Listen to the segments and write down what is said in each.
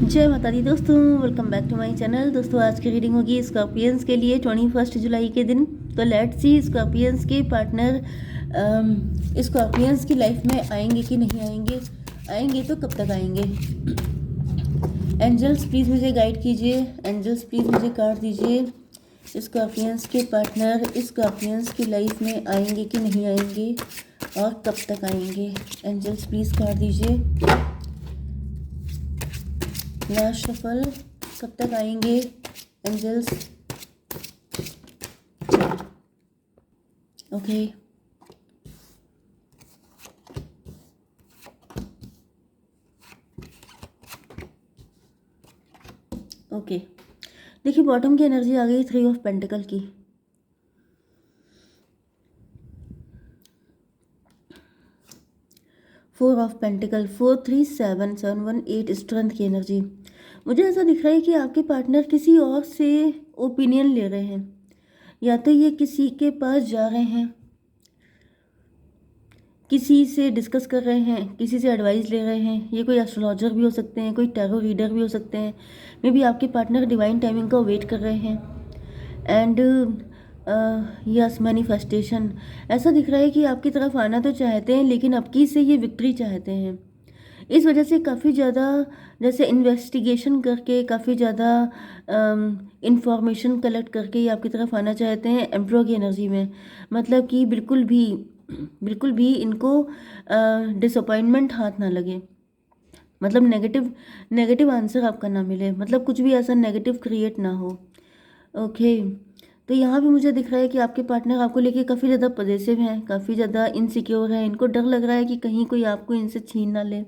जय माता दी दोस्तों, welcome back to my channel. दोस्तों आज की रीडिंग होगी स्कॉर्पियंस के लिए 21 जुलाई के दिन। तो लेट्स सी स्कॉर्पियंस के पार्टनर स्कॉर्पियंस की लाइफ में आएंगे कि नहीं आएंगे, आएंगे तो कब तक आएंगे। एंजल्स प्लीज़ मुझे गाइड कीजिए, एंजल्स प्लीज़ मुझे कार्ड दीजिए। स्कॉर्पियंस के पार्टनर स्कॉर्पियंस की लाइफ में आएंगे कि नहीं आएंगे और कब तक आएंगे। एंजल्स प्लीज़ कार्ड दीजिए। लास्ट शफल, कब तक आएंगे एंजल्स। ओके ओके देखिए बॉटम की एनर्जी आ गई 3 ऑफ पेंटिकल की। फोर ऑफ पेंटिकल, 4 3 7 7 1 8 स्ट्रेंथ की एनर्जी। मुझे ऐसा दिख रहा है कि आपके पार्टनर किसी और से ओपिनियन ले रहे हैं, या तो ये किसी के पास जा रहे हैं, किसी से डिस्कस कर रहे हैं, किसी से एडवाइस ले रहे हैं। ये कोई एस्ट्रोलॉजर भी हो सकते हैं, कोई टैरो रीडर भी हो सकते हैं। मे बी आपके पार्टनर डिवाइन टाइमिंग का वेट कर रहे हैं। एंड यस मैनिफेस्टेशन, ऐसा दिख रहा है कि आपकी तरफ आना तो चाहते हैं लेकिन आपकी से ये विक्ट्री चाहते हैं। इस वजह से काफ़ी ज़्यादा जैसे इन्वेस्टिगेशन करके, काफ़ी ज़्यादा इंफॉर्मेशन कलेक्ट करके ये आपकी तरफ आना चाहते हैं एम्प्रो की एनर्जी में। मतलब कि बिल्कुल भी इनको डिसअपॉइंटमेंट हाथ ना लगे, मतलब नेगेटिव आंसर आपका ना मिले, मतलब कुछ भी ऐसा नेगेटिव क्रिएट ना हो। ओके तो यहाँ भी मुझे दिख रहा है कि आपके पार्टनर आपको लेके काफ़ी ज़्यादा पॉजिटिव हैं, काफ़ी ज़्यादा इनसिक्योर है। इनको डर लग रहा है कि कहीं कोई आपको इनसे छीन ना ले।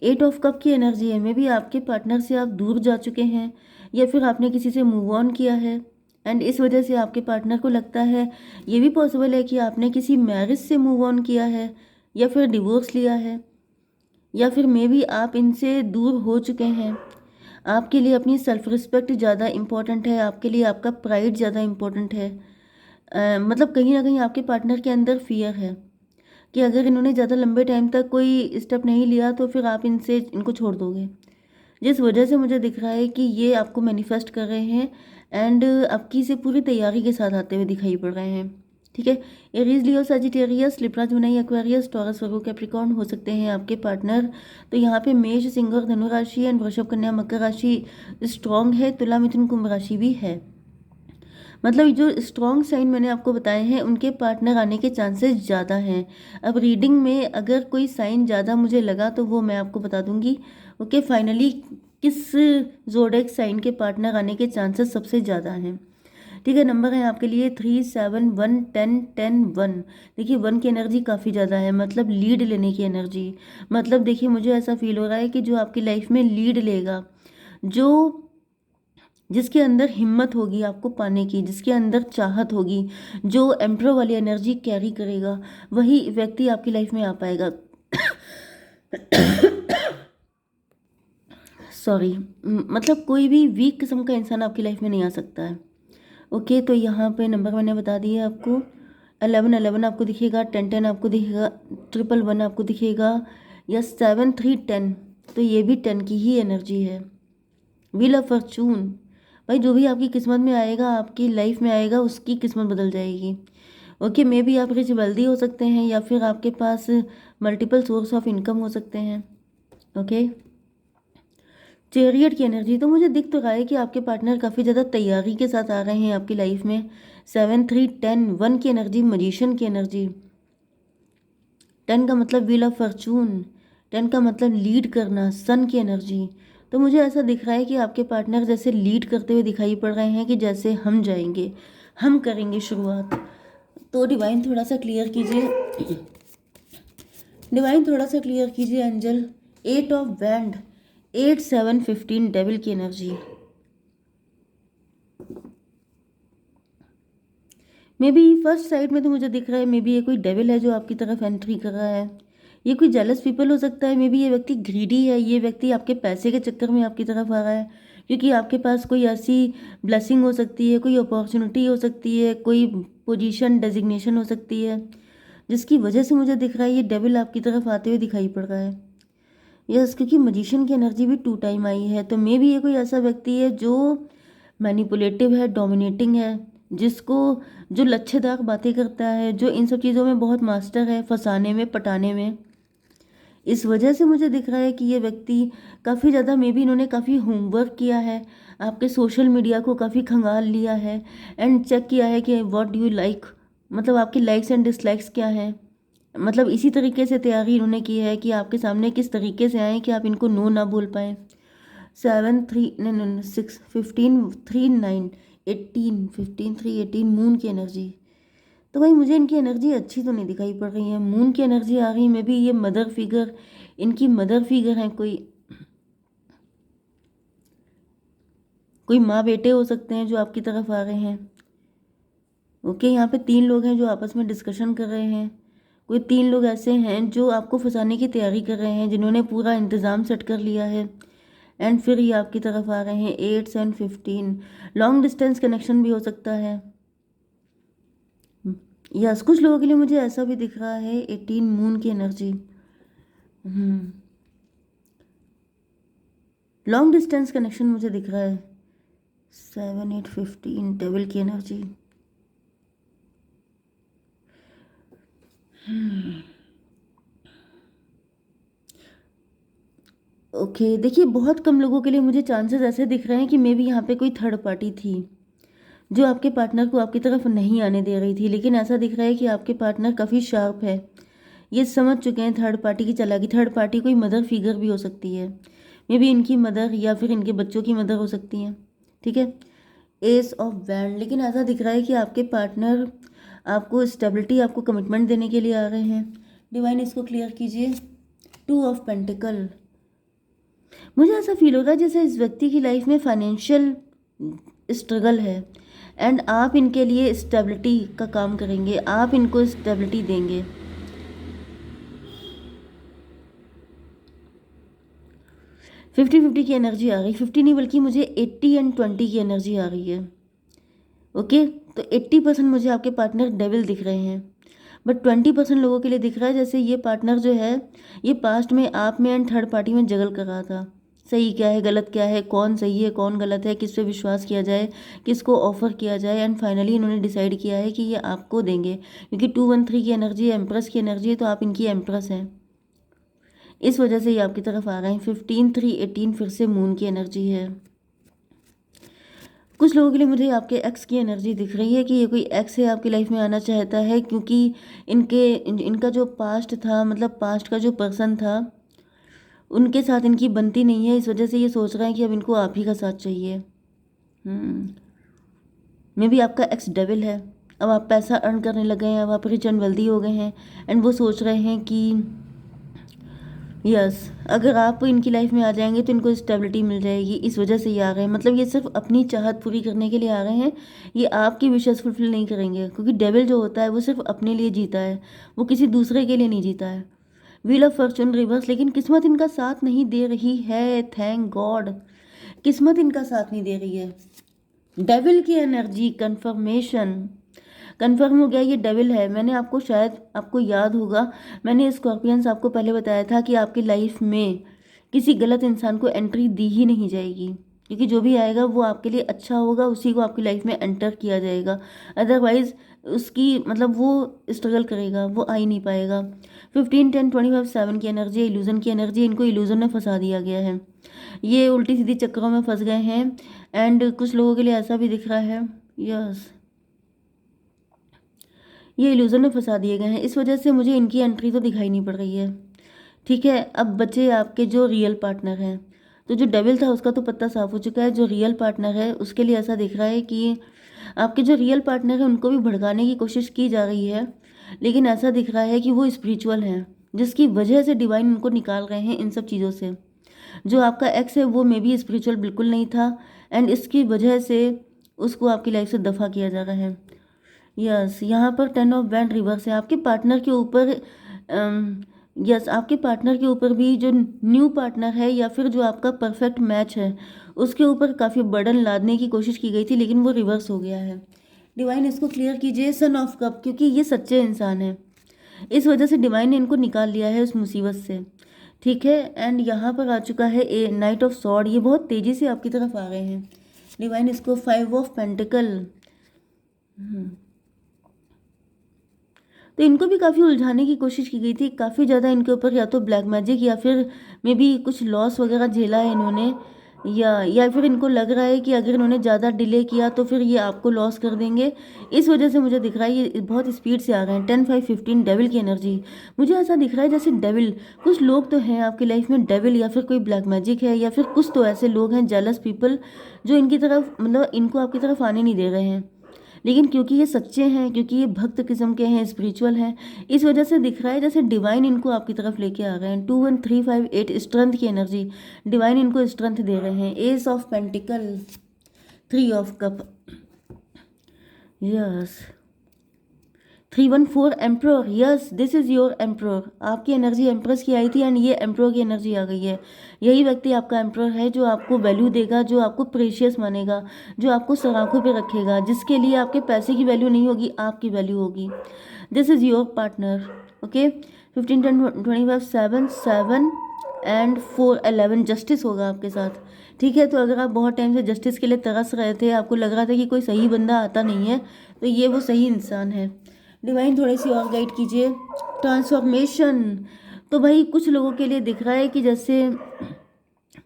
8 ऑफ कप की एनर्जी है। मे बी आपके पार्टनर से आप दूर जा चुके हैं या फिर आपने किसी से मूव ऑन किया है एंड इस वजह से आपके पार्टनर को लगता है, ये भी पॉसिबल है कि आपने किसी मैरिज से मूव ऑन किया है या फिर डिवोर्स लिया है, या फिर मे बी आप इनसे दूर हो चुके हैं। आपके लिए अपनी सेल्फ रिस्पेक्ट ज़्यादा इम्पोर्टेंट है, आपके लिए आपका प्राइड ज़्यादा इम्पोर्टेंट है। मतलब कहीं ना कहीं आपके पार्टनर के अंदर फियर है कि अगर इन्होंने ज़्यादा लंबे टाइम तक कोई स्टेप नहीं लिया तो फिर आप इनको छोड़ दोगे। जिस वजह से मुझे दिख रहा है कि ये आपको मैनिफेस्ट कर रहे हैं एंड आपकी से पूरी तैयारी के साथ आते हुए दिखाई पड़ रहे हैं। ठीक है, एरीज, लियो, सजिटेरियस, लिब्रा, जुनई, एक्वेरियस, टॉरस, वर्गो, कैप्रिकॉर्न हो सकते हैं आपके पार्टनर। तो यहाँ पे मेष, सिंह और धनु राशि एंड वृषभ, कन्या, मकर राशि स्ट्रॉन्ग है। तुला, मिथुन, कुंभ राशि भी है। मतलब जो स्ट्रॉन्ग साइन मैंने आपको बताए हैं उनके पार्टनर आने के चांसेस ज़्यादा हैं। अब रीडिंग में अगर कोई साइन ज़्यादा मुझे लगा तो वो मैं आपको बता दूंगी। ओके, फाइनली किस जोडेक साइन के पार्टनर आने के चांसेस सबसे ज़्यादा हैं। ठीक है, नंबर है आपके लिए 3 7 1 10 10 1। देखिए 1 की एनर्जी काफ़ी ज़्यादा है, मतलब लीड लेने की एनर्जी। मतलब देखिए मुझे ऐसा फील हो रहा है कि जो आपकी लाइफ में लीड लेगा, जो जिसके अंदर हिम्मत होगी आपको पाने की, जिसके अंदर चाहत होगी, जो एम्प्रो वाली एनर्जी कैरी करेगा, वही व्यक्ति आपकी लाइफ में आ पाएगा। सॉरी, मतलब कोई भी वीक किस्म का इंसान आपकी लाइफ में नहीं आ सकता है। ओके तो यहाँ पे नंबर मैंने बता दिए आपको। 11 11 आपको दिखेगा, 10 10 आपको दिखेगा, 1 1 1 आपको दिखेगा, या 7 3 10। तो ये भी 10 की ही एनर्जी है। व्हील ऑफ फॉर्चून, भाई जो भी आपकी किस्मत में आएगा, आपकी लाइफ में आएगा, उसकी किस्मत बदल जाएगी। ओके, मे बी आप रिच वेल्दी हो सकते हैं या फिर आपके पास मल्टीपल सोर्स ऑफ इनकम हो सकते हैं। ओके, चैरियट की एनर्जी, तो मुझे दिख तो रहा है कि आपके पार्टनर काफ़ी ज़्यादा तैयारी के साथ आ रहे हैं आपकी लाइफ में। 7 3 10 1 की एनर्जी, मजिशियन की एनर्जी। 10 का मतलब व्हील ऑफ फॉर्चून, 10 का मतलब लीड करना, सन की एनर्जी। तो मुझे ऐसा दिख रहा है कि आपके पार्टनर जैसे लीड करते हुए दिखाई पड़ रहे हैं कि जैसे हम जाएंगे, हम करेंगे शुरुआत। तो डिवाइन थोड़ा सा क्लियर कीजिए, डिवाइन थोड़ा सा क्लियर कीजिए एंजल। 8 ऑफ बैंड, 8 7 15 डेविल की energy. May be first side में तो मुझे दिख रहा है मे बी ये कोई डेविल है जो आपकी तरफ एंट्री कर रहा है। ये कोई जेलस पीपल हो सकता है। मे बी ये व्यक्ति ग्रीडी है, ये व्यक्ति आपके पैसे के चक्कर में आपकी तरफ आ रहा है, क्योंकि आपके पास कोई ऐसी ब्लेसिंग हो सकती है, कोई अपॉर्चुनिटी हो सकती है, कोई पोजीशन डेजिग्नेशन हो सकती है, जिसकी वजह से मुझे दिख रहा है ये डेविल आपकी तरफ आते हुए दिखाई पड़ रहा है। यस, क्योंकि मजिशियन की एनर्जी भी 2 टाइम आई है, तो मे भी ये कोई ऐसा व्यक्ति है जो मैनिपुलेटिव है, डोमिनेटिंग है, जिसको जो लच्छेदार बातें करता है, जो इन सब चीज़ों में बहुत मास्टर है, फंसाने में, पटाने में। इस वजह से मुझे दिख रहा है कि ये व्यक्ति काफ़ी ज़्यादा, मे बी इन्होंने काफ़ी होमवर्क किया है, आपके सोशल मीडिया को काफ़ी खंगाल लिया है एंड चेक किया है कि व्हाट डू यू लाइक, मतलब आपके लाइक्स एंड डिसलाइक्स क्या हैं। मतलब इसी तरीके से तैयारी इन्होंने की है कि आपके सामने किस तरीके से आए कि आप इनको नो ना बोल पाएँ। 7 3 6 15 3 9 18 मून की एनर्जी। तो भाई मुझे इनकी एनर्जी अच्छी तो नहीं दिखाई पड़ रही है। मून की एनर्जी आ रही, मे बी ये मदर फिगर, इनकी मदर फिगर है, कोई माँ बेटे हो सकते हैं जो आपकी तरफ आ रहे हैं। ओके, यहाँ पे 3 लोग हैं जो आपस में डिस्कशन कर रहे हैं। कोई 3 लोग ऐसे हैं जो आपको फंसाने की तैयारी कर रहे हैं, जिन्होंने पूरा इंतज़ाम सेट कर लिया है एंड फिर ये आपकी तरफ आ रहे हैं। 8 7 15 लॉन्ग डिस्टेंस कनेक्शन भी हो सकता है। यस, कुछ लोगों के लिए मुझे ऐसा भी दिख रहा है 18 मून की एनर्जी। लॉन्ग डिस्टेंस कनेक्शन मुझे दिख रहा है। 7 8 15 डेविल की एनर्जी। ओके, देखिए बहुत कम लोगों के लिए मुझे चांसेस ऐसे दिख रहे हैं कि मे बी यहाँ पे कोई थर्ड पार्टी थी जो आपके पार्टनर को आपकी तरफ नहीं आने दे रही थी, लेकिन ऐसा दिख रहा है कि आपके पार्टनर काफ़ी शार्प है, ये समझ चुके हैं थर्ड पार्टी की चालाकी। थर्ड पार्टी कोई मदर फिगर भी हो सकती है, मे बी इनकी मदर या फिर इनके बच्चों की मदर हो सकती हैं। ठीक है, एस ऑफ वैंड। लेकिन ऐसा दिख रहा है कि आपके पार्टनर आपको स्टेबिलिटी, आपको कमिटमेंट देने के लिए आ रहे हैं। डिवाइन इसको क्लियर कीजिए। 2 ऑफ पेंटिकल। मुझे ऐसा फील होगा जैसे इस व्यक्ति की लाइफ में फाइनेंशियल स्ट्रगल है एंड आप इनके लिए स्टेबिलिटी का काम करेंगे, आप इनको स्टेबिलिटी देंगे। 50-50 की एनर्जी आ रही, 50 नहीं बल्कि मुझे 80 एंड 20 की एनर्जी आ रही है। ओके, तो 80% मुझे आपके पार्टनर डेविल दिख रहे हैं, बट 20% लोगों के लिए दिख रहा है जैसे ये पार्टनर जो है ये पास्ट में आप में एंड थर्ड पार्टी में जगल कर रहा था। सही क्या है, गलत क्या है, कौन सही है, कौन गलत है, किस पे विश्वास किया जाए, किसको ऑफर किया जाए, एंड फाइनली इन्होंने डिसाइड किया है कि ये आपको देंगे, क्योंकि 213 की एनर्जी एम्प्रेस की एनर्जी है, तो आप इनकी एम्प्रेस हैं, इस वजह से ये आपकी तरफ आ रहे हैं। 15 3 18 फिर से मून की एनर्जी है। कुछ लोगों के लिए मुझे आपके एक्स की एनर्जी दिख रही है कि ये कोई एक्स है आपकी लाइफ में आना चाहता है, क्योंकि इनका जो पास्ट था, मतलब पास्ट का जो पर्सन था उनके साथ इनकी बनती नहीं है, इस वजह से ये सोच रहे हैं कि अब इनको आप ही का साथ चाहिए। मे बी आपका एक्स डेविल है, अब आप पैसा अर्न करने लगे हैं, अब आप रिच एंड वेल्दी हो गए हैं एंड वो सोच रहे हैं कि यस अगर आप इनकी लाइफ में आ जाएंगे तो इनको स्टेबिलिटी मिल जाएगी, इस वजह से ये आ रहे हैं। मतलब ये सिर्फ अपनी चाहत पूरी करने के लिए आ रहे हैं, ये आपकी विशेष फुलफिल नहीं करेंगे, क्योंकि डेविल जो होता है वो सिर्फ अपने लिए जीता है, वो किसी दूसरे के लिए नहीं जीता है। व्हील ऑफ फॉर्चून रिवर्स, लेकिन किस्मत इनका साथ नहीं दे रही है, थैंक गॉड किस्मत इनका साथ नहीं दे रही है। डेविल की एनर्जी कंफर्मेशन, कंफर्म हो गया ये डेविल है। मैंने आपको, शायद आपको याद होगा, मैंने स्कॉर्पियंस आपको पहले बताया था कि आपकी लाइफ में किसी गलत इंसान को एंट्री दी ही नहीं जाएगी, क्योंकि जो भी आएगा वो आपके लिए अच्छा होगा, उसी को आपकी लाइफ में एंटर किया जाएगा, अदरवाइज उसकी मतलब वो स्ट्रगल करेगा, वो आ ही नहीं पाएगा। 15 10 25 7 की एनर्जी इल्यूजन की एनर्जी, इनको इल्यूजन में फंसा दिया गया है, ये उल्टी सीधी चक्करों में फंस गए हैं एंड कुछ लोगों के लिए ऐसा भी दिख रहा है। यस, ये इल्यूजन में फंसा दिए गए हैं, इस वजह से मुझे इनकी एंट्री तो दिखाई नहीं पड़ रही है। ठीक है, अब बचे आपके जो रियल पार्टनर हैं, तो जो डेविल था उसका तो पत्ता साफ हो चुका है, जो रियल पार्टनर है उसके लिए ऐसा दिख रहा है कि आपके जो रियल पार्टनर है उनको भी भड़काने की कोशिश की जा रही है, लेकिन ऐसा दिख रहा है कि वो स्पिरिचुअल हैं, जिसकी वजह से डिवाइन उनको निकाल रहे हैं इन सब चीज़ों से। जो आपका एक्स है वो मे बी स्पिरिचुअल बिल्कुल नहीं था एंड इसकी वजह से उसको आपकी लाइफ से दफ़ा किया जा रहा है। यस, यहाँ पर 10 ऑफ बैंड रिवर्स है। आपके पार्टनर के ऊपर यस आपके पार्टनर के ऊपर भी, जो न्यू पार्टनर है या फिर जो आपका परफेक्ट मैच है, उसके ऊपर काफ़ी बर्डन लादने की कोशिश की गई थी, लेकिन वो रिवर्स हो गया है। डिवाइन इसको क्लियर कीजिए। सन ऑफ कप, क्योंकि ये सच्चे इंसान हैं, इस वजह से डिवाइन ने इनको निकाल लिया है उस मुसीबत से। ठीक है। एंड यहाँ पर आ चुका है ए नाइट ऑफ सॉर्ड, ये बहुत तेज़ी से आपकी तरफ आ गए हैं डिवाइन। इसको 5 ऑफ पेंटिकल, तो इनको भी काफ़ी उलझाने की कोशिश की गई थी, काफ़ी ज़्यादा इनके ऊपर या तो ब्लैक मैजिक या फिर मे बी कुछ लॉस वगैरह झेला है इन्होंने, या फिर इनको लग रहा है कि अगर इन्होंने ज़्यादा डिले किया तो फिर ये आपको लॉस कर देंगे। इस वजह से मुझे दिख रहा है ये बहुत स्पीड से आ गए हैं। 10 5 15 डेविल की एनर्जी, मुझे ऐसा दिख रहा है जैसे डेविल, कुछ लोग तो हैं आपकी लाइफ में डेविल, या फिर कोई ब्लैक मैजिक है, या फिर कुछ तो ऐसे लोग हैं जेलस पीपल जो इनकी तरफ, मतलब इनको आपकी तरफ आने नहीं दे रहे हैं। लेकिन क्योंकि ये सच्चे हैं, क्योंकि ये भक्त किस्म के हैं, स्पिरिचुअल हैं, इस वजह से दिख रहा है जैसे डिवाइन इनको आपकी तरफ लेके आ गए हैं। 2 1 3 5 8 स्ट्रेंथ की एनर्जी, डिवाइन इनको स्ट्रेंथ दे रहे हैं। S of pentacle, 3 of cup, yes 314 emperor, yes this is your emperor. आपकी एनर्जी एम्प्रेस की आई थी एंड ये एम्प्रर की एनर्जी आ गई है। यही व्यक्ति आपका एम्प्रर है जो आपको वैल्यू देगा, जो आपको प्रेशियस मानेगा, जो आपको सराखों पे रखेगा, जिसके लिए आपके पैसे की वैल्यू नहीं होगी, आपकी वैल्यू होगी। This is your partner. Okay, 15 10 25 7 7 and 4 11 justice होगा आपके साथ। ठीक है, तो अगर आप बहुत टाइम से जस्टिस के लिए तरस रहे थे, आपको लग रहा था कि कोई सही बंदा आता नहीं है, तो ये वो सही इंसान है। डिवाइन थोड़ी सी और गाइड कीजिए। ट्रांसफॉर्मेशन, तो भाई कुछ लोगों के लिए दिख रहा है कि जैसे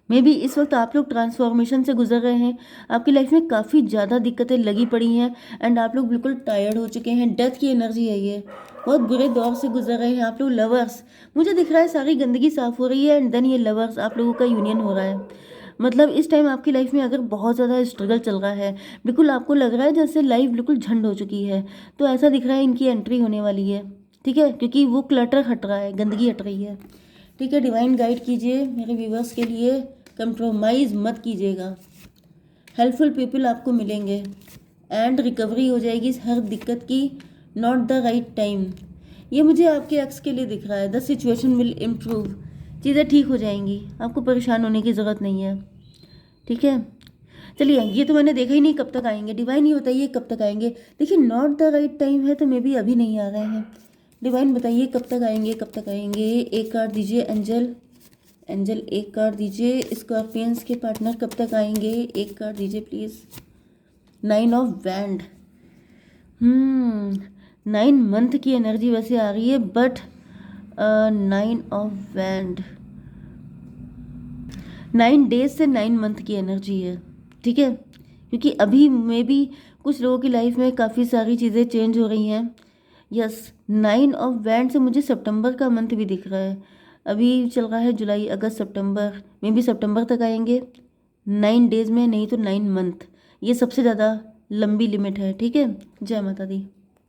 मे बी इस वक्त आप लोग ट्रांसफॉर्मेशन से गुजर रहे हैं, आपकी लाइफ में काफ़ी ज़्यादा दिक्कतें लगी पड़ी हैं एंड आप लोग बिल्कुल टायर्ड हो चुके हैं। डेथ की एनर्जी है, ये बहुत बुरे दौर से गुजर रहे हैं आप लोग। लवर्स, मुझे दिख रहा है सारी गंदगी साफ हो रही है एंड देन ये लवर्स आप लोगों का यूनियन हो रहा है। मतलब इस टाइम आपकी लाइफ में अगर बहुत ज़्यादा स्ट्रगल चल रहा है, बिल्कुल आपको लग रहा है जैसे लाइफ बिल्कुल झंड हो चुकी है, तो ऐसा दिख रहा है इनकी एंट्री होने वाली है। ठीक है, क्योंकि वो क्लटर हट रहा है, गंदगी हट रही है। ठीक है, डिवाइन गाइड कीजिए मेरे व्यूवर्स के लिए। कंप्रोमाइज़ मत कीजिएगा, हेल्पफुल पीपल आपको मिलेंगे एंड रिकवरी हो जाएगी इस हर दिक्कत की। नॉट द राइट टाइम, ये मुझे आपके एक्स के लिए दिख रहा है। द सिचुएशन विल इम्प्रूव, चीज़ें ठीक हो जाएंगी, आपको परेशान होने की ज़रूरत नहीं है। ठीक है, चलिए, ये तो मैंने देखा ही नहीं कब तक आएंगे। डिवाइन ही बताइए कब तक आएंगे। देखिए नॉट द राइट टाइम है तो मे बी अभी नहीं आ रहे हैं। डिवाइन बताइए कब तक आएंगे, कब तक आएंगे। एक कार्ड दीजिए एंजल, एंजल एक कार्ड दीजिए। स्कॉर्पियंस के पार्टनर कब तक आएंगे, एक कार्ड दीजिए प्लीज़। 9 ऑफ वैंड, 9 मंथ की एनर्जी वैसे आ रही है, बट 9 ऑफ वैंड 9 डेज से 9 मंथ की एनर्जी है। ठीक है, क्योंकि अभी में भी कुछ लोगों की लाइफ में काफ़ी सारी चीज़ें चेंज हो रही हैं। यस, 9 ऑफ वैंड से मुझे सितंबर का मंथ भी दिख रहा है। अभी चल रहा है जुलाई अगस्त सितंबर, में भी सितंबर तक आएंगे 9 डेज में, नहीं तो 9 मंथ। ये सबसे ज़्यादा लंबी लिमिट है। ठीक है, जय माता दी।